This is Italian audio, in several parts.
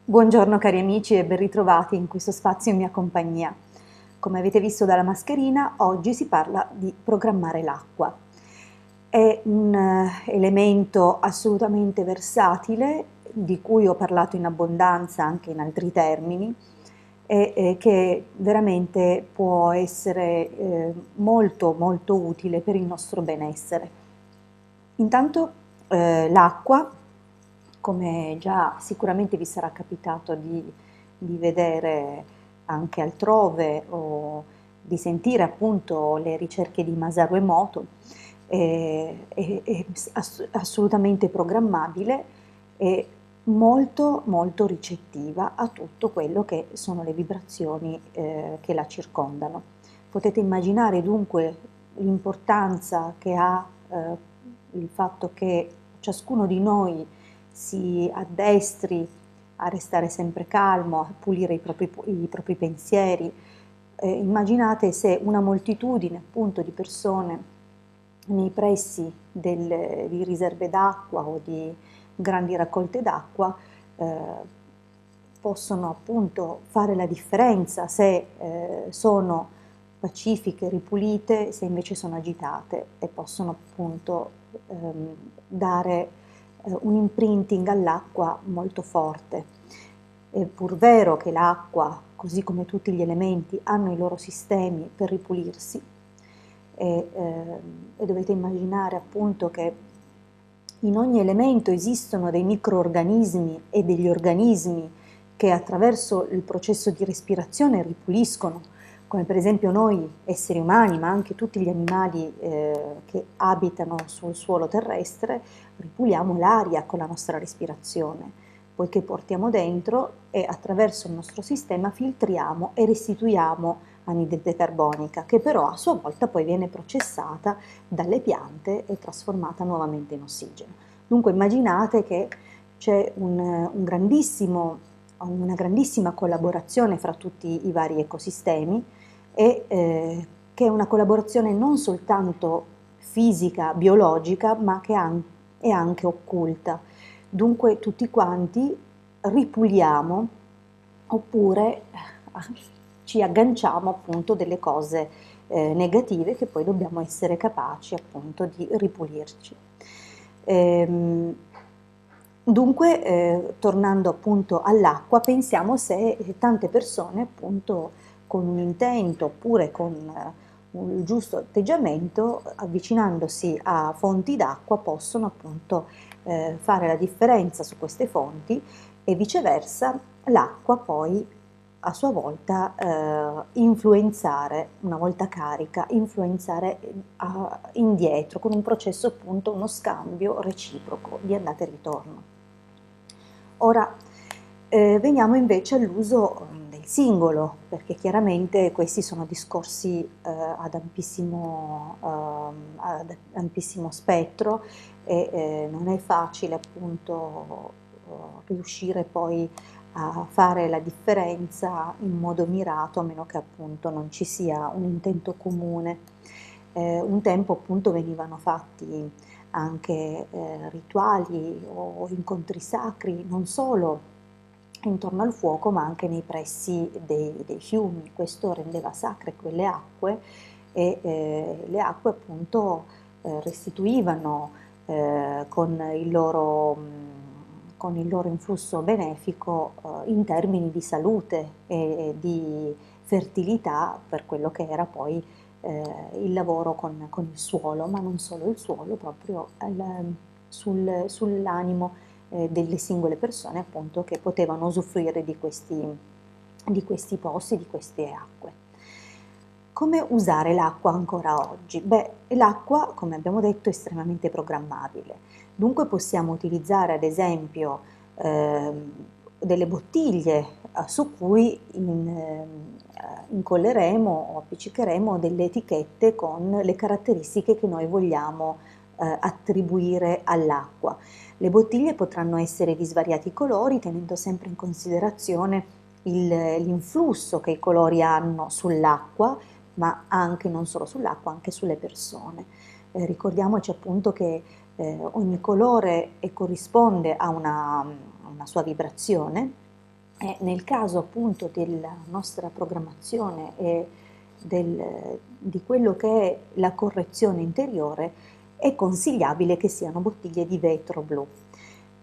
Buongiorno cari amici e ben ritrovati in questo spazio in mia compagnia. Come avete visto dalla mascherina, oggi si parla di programmare l'acqua. È un elemento assolutamente versatile, di cui ho parlato in abbondanza anche in altri termini, e che veramente può essere molto molto utile per il nostro benessere. Intanto l'acqua, come già sicuramente vi sarà capitato di vedere anche altrove o di sentire appunto le ricerche di Masaru Emoto, è assolutamente programmabile e molto molto ricettiva a tutto quello che sono le vibrazioni che la circondano. Potete immaginare dunque l'importanza che ha il fatto che ciascuno di noi si addestri a restare sempre calmo, a pulire i propri pensieri. Immaginate se una moltitudine appunto di persone nei pressi di riserve d'acqua o di grandi raccolte d'acqua possono appunto fare la differenza se sono pacifiche, ripulite, se invece sono agitate e possono appunto dare un imprinting all'acqua molto forte. È pur vero che l'acqua, così come tutti gli elementi, hanno i loro sistemi per ripulirsi e dovete immaginare appunto che in ogni elemento esistono dei microorganismi e degli organismi che attraverso il processo di respirazione ripuliscono, come per esempio noi esseri umani, ma anche tutti gli animali che abitano sul suolo terrestre, ripuliamo l'aria con la nostra respirazione, poiché portiamo dentro e attraverso il nostro sistema filtriamo e restituiamo anidride carbonica, che però a sua volta poi viene processata dalle piante e trasformata nuovamente in ossigeno. Dunque immaginate che c'è una grandissima collaborazione fra tutti i vari ecosistemi e che è una collaborazione non soltanto fisica, biologica, ma che è anche occulta. Dunque tutti quanti ripuliamo oppure ci agganciamo appunto delle cose negative che poi dobbiamo essere capaci appunto di ripulirci. Dunque, tornando appunto all'acqua, pensiamo se tante persone appunto con un intento oppure con un giusto atteggiamento, avvicinandosi a fonti d'acqua, possono appunto fare la differenza su queste fonti e viceversa l'acqua poi a sua volta influenzare, una volta carica, influenzare indietro con un processo appunto, uno scambio reciproco di andata e ritorno. Ora veniamo invece all'uso del singolo, perché chiaramente questi sono discorsi ad ampissimo spettro e non è facile appunto riuscire poi a fare la differenza in modo mirato, a meno che appunto non ci sia un intento comune. Un tempo appunto venivano fatti anche rituali o incontri sacri, non solo intorno al fuoco, ma anche nei pressi dei fiumi. Questo rendeva sacre quelle acque e le acque appunto restituivano con il loro influsso benefico in termini di salute e di fertilità per quello che era poi il lavoro con il suolo, ma non solo il suolo, proprio sull'animo delle singole persone appunto che potevano usufruire di questi posti, di queste acque. Come usare l'acqua ancora oggi? Beh, l'acqua, come abbiamo detto, è estremamente programmabile. Dunque possiamo utilizzare ad esempio delle bottiglie su cui incolleremo o appiccicheremo delle etichette con le caratteristiche che noi vogliamo attribuire all'acqua. Le bottiglie potranno essere di svariati colori, tenendo sempre in considerazione l'influsso che i colori hanno sull'acqua, ma anche non solo sull'acqua, anche sulle persone. Ricordiamoci appunto che ogni colore corrisponde a una sua vibrazione E nel caso appunto della nostra programmazione e di quello che è la correzione interiore, è consigliabile che siano bottiglie di vetro blu.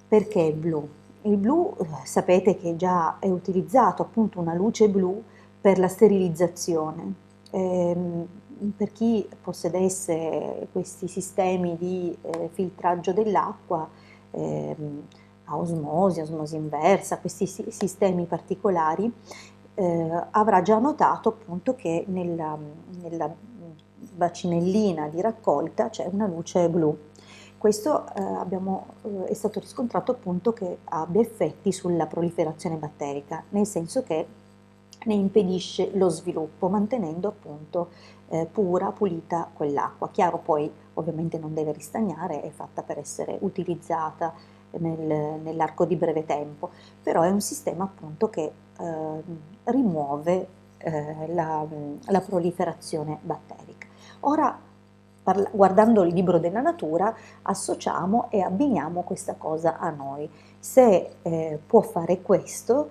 Perché blu? Il blu, sapete che già è utilizzato appunto una luce blu per la sterilizzazione. Ehm, per chi possedesse questi sistemi di filtraggio dell'acqua, ehm, a osmosi, osmosi inversa, questi sistemi particolari, avrà già notato appunto che nella bacinellina di raccolta c'è una luce blu. Questo è stato riscontrato appunto che abbia effetti sulla proliferazione batterica, nel senso che ne impedisce lo sviluppo, mantenendo appunto pura, pulita quell'acqua. Chiaro, poi ovviamente non deve ristagnare, è fatta per essere utilizzata nell'arco di breve tempo, però è un sistema appunto che rimuove la proliferazione batterica. Ora, guardando il libro della natura, associamo e abbiniamo questa cosa a noi. Se può fare questo,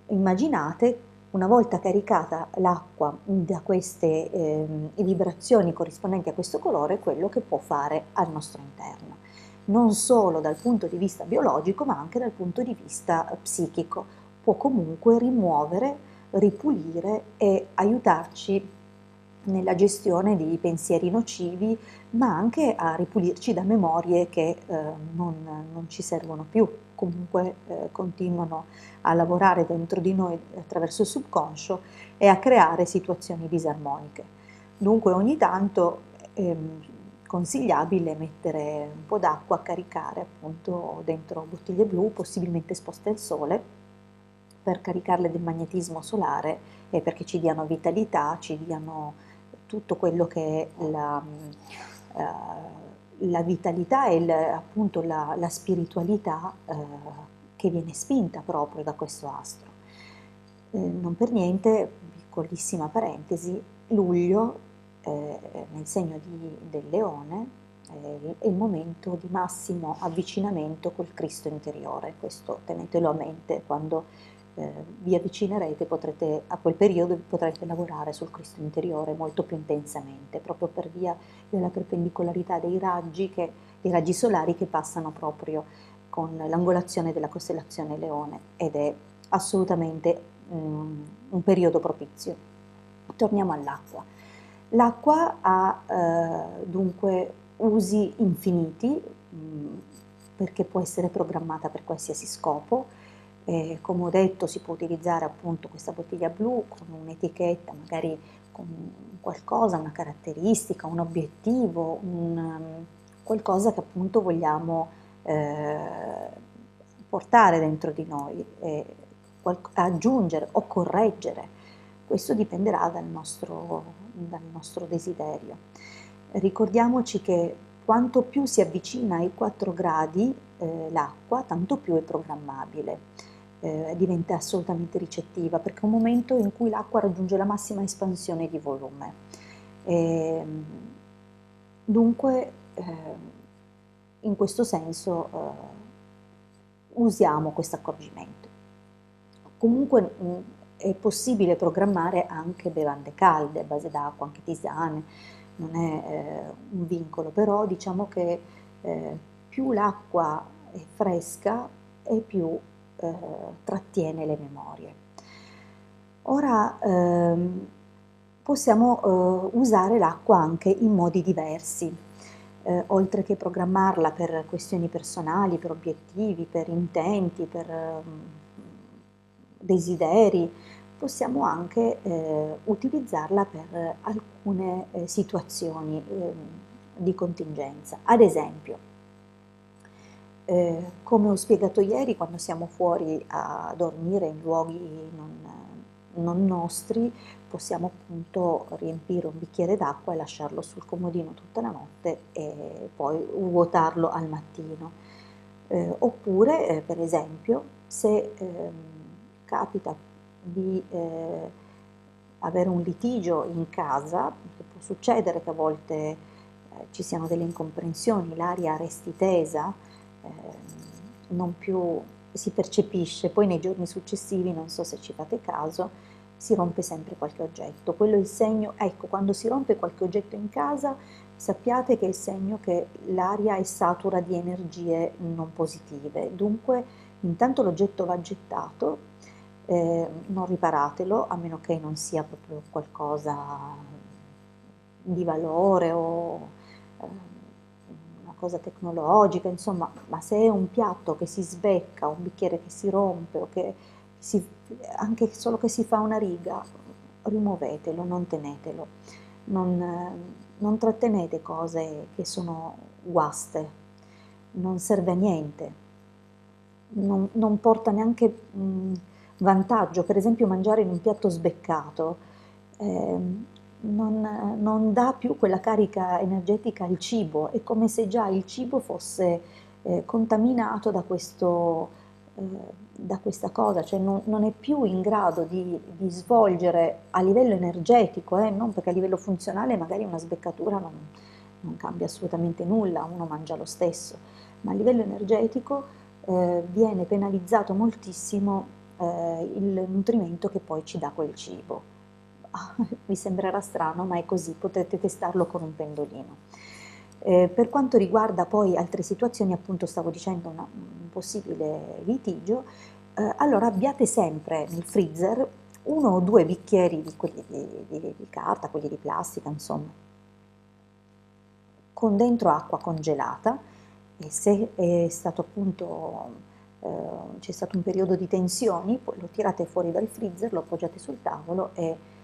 immaginate una volta caricata l'acqua da queste vibrazioni corrispondenti a questo colore, quello che può fare al nostro interno, non solo dal punto di vista biologico, ma anche dal punto di vista psichico. Può comunque rimuovere, ripulire e aiutarci nella gestione di pensieri nocivi, ma anche a ripulirci da memorie che non ci servono più, comunque continuano a lavorare dentro di noi attraverso il subconscio e a creare situazioni disarmoniche. Dunque ogni tanto è consigliabile mettere un po' d'acqua a caricare appunto dentro bottiglie blu, possibilmente esposte al sole, per caricarle del magnetismo solare e perché ci diano vitalità, ci diano tutto quello che è la vitalità e appunto la spiritualità che viene spinta proprio da questo astro. Non per niente, piccolissima parentesi, luglio nel segno del leone è il momento di massimo avvicinamento col Cristo interiore. Questo tenetelo a mente quando vi avvicinerete, a quel periodo potrete lavorare sul Cristo interiore molto più intensamente, proprio per via della perpendicolarità dei raggi solari che passano proprio con l'angolazione della costellazione Leone, ed è assolutamente un periodo propizio. Torniamo all'acqua. L'acqua ha dunque usi infiniti, perché può essere programmata per qualsiasi scopo. Come ho detto, si può utilizzare appunto questa bottiglia blu con un'etichetta, magari con qualcosa, una caratteristica, un obiettivo, qualcosa che appunto vogliamo portare dentro di noi, aggiungere o correggere. Questo dipenderà dal nostro desiderio. Ricordiamoci che quanto più si avvicina ai 4 gradi l'acqua, tanto più è programmabile. Diventa assolutamente ricettiva, perché è un momento in cui l'acqua raggiunge la massima espansione di volume. Dunque, in questo senso, usiamo questo accorgimento. Comunque è possibile programmare anche bevande calde a base d'acqua, anche tisane, non è un vincolo, però diciamo che più l'acqua è fresca e più trattiene le memorie. Ora possiamo usare l'acqua anche in modi diversi, oltre che programmarla per questioni personali, per obiettivi, per intenti, per desideri, possiamo anche utilizzarla per alcune situazioni di contingenza. Ad esempio, come ho spiegato ieri, quando siamo fuori a dormire in luoghi non nostri, possiamo appunto riempire un bicchiere d'acqua e lasciarlo sul comodino tutta la notte e poi vuotarlo al mattino. Oppure, per esempio, se capita di avere un litigio in casa, può succedere che a volte ci siano delle incomprensioni, l'aria resti tesa, non più si percepisce, poi nei giorni successivi, non so se ci fate caso, si rompe sempre qualche oggetto. Quello è il segno, ecco, quando si rompe qualche oggetto in casa, sappiate che è il segno che l'aria è satura di energie non positive. Dunque, intanto l'oggetto va gettato, non riparatelo, a meno che non sia proprio qualcosa di valore o una cosa tecnologica, insomma, ma se è un piatto che si sbecca, un bicchiere che si rompe o che si, anche solo che si fa una riga, rimuovetelo, non tenetelo, non trattenete cose che sono guaste, non serve a niente, non porta neanche vantaggio. Per esempio mangiare in un piatto sbeccato non dà più quella carica energetica al cibo, è come se già il cibo fosse contaminato da questa cosa, cioè non è più in grado di svolgere a livello energetico, non perché a livello funzionale magari una sbeccatura non cambia assolutamente nulla, uno mangia lo stesso, ma a livello energetico viene penalizzato moltissimo il nutrimento che poi ci dà quel cibo. Vi sembrerà strano, ma è così, potete testarlo con un pendolino. Per quanto riguarda poi altre situazioni, appunto stavo dicendo un possibile litigio, allora abbiate sempre nel freezer 1 o 2 bicchieri di quelli di carta, quelli di plastica, insomma, con dentro acqua congelata, e se è stato appunto c'è stato un periodo di tensioni, poi lo tirate fuori dal freezer, lo appoggiate sul tavolo e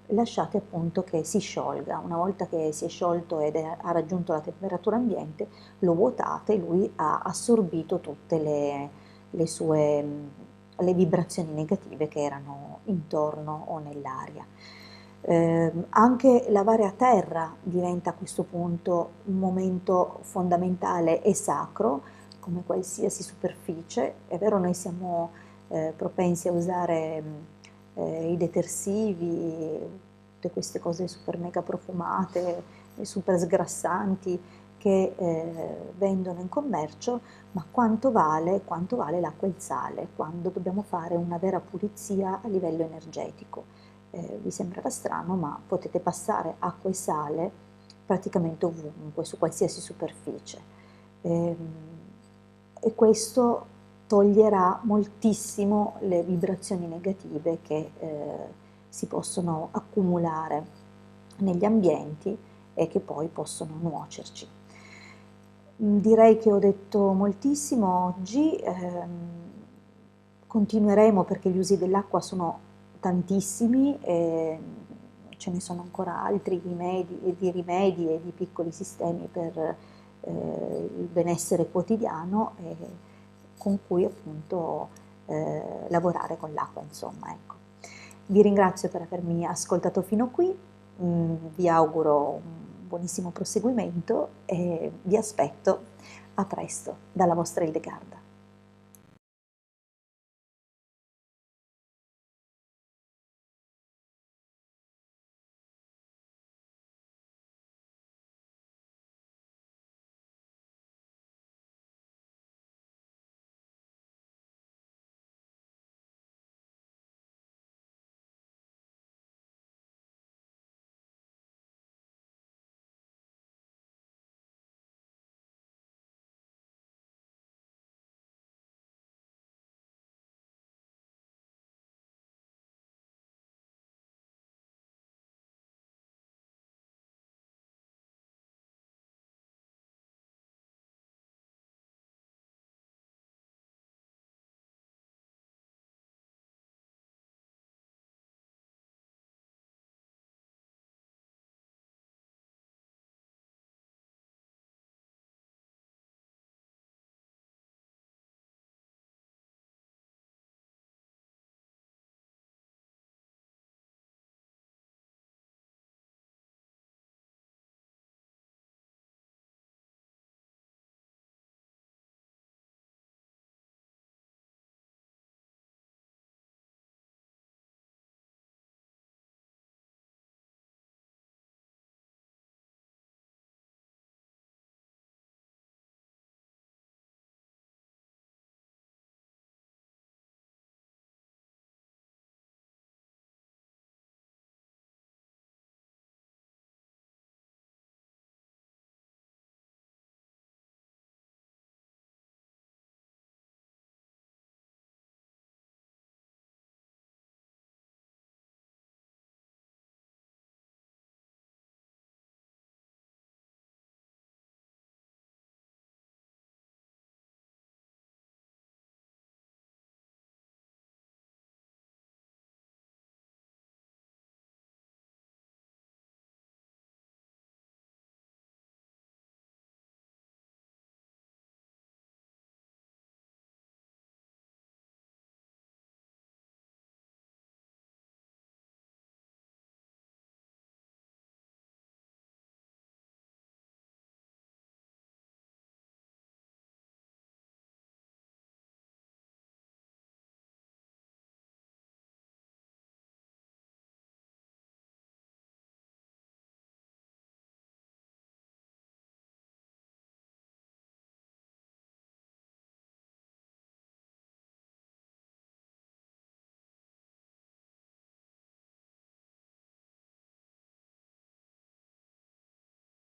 lasciate appunto che si sciolga. Una volta che si è sciolto ed ha raggiunto la temperatura ambiente, lo vuotate, lui ha assorbito tutte le vibrazioni negative che erano intorno o nell'aria. Anche lavare a terra diventa a questo punto un momento fondamentale e sacro, come qualsiasi superficie. È vero, noi siamo propensi a usare i detersivi, tutte queste cose super mega profumate, super sgrassanti che vendono in commercio, ma quanto vale l'acqua e il sale quando dobbiamo fare una vera pulizia a livello energetico? Vi sembrerà strano, ma potete passare acqua e sale praticamente ovunque, su qualsiasi superficie. E questo toglierà moltissimo le vibrazioni negative che si possono accumulare negli ambienti e che poi possono nuocerci. Direi che ho detto moltissimo oggi, continueremo perché gli usi dell'acqua sono tantissimi e ce ne sono ancora altri rimedi e di piccoli sistemi per il benessere quotidiano e con cui appunto lavorare con l'acqua, insomma, ecco. Vi ringrazio per avermi ascoltato fino qui, vi auguro un buonissimo proseguimento e vi aspetto a presto dalla vostra Hildegarda.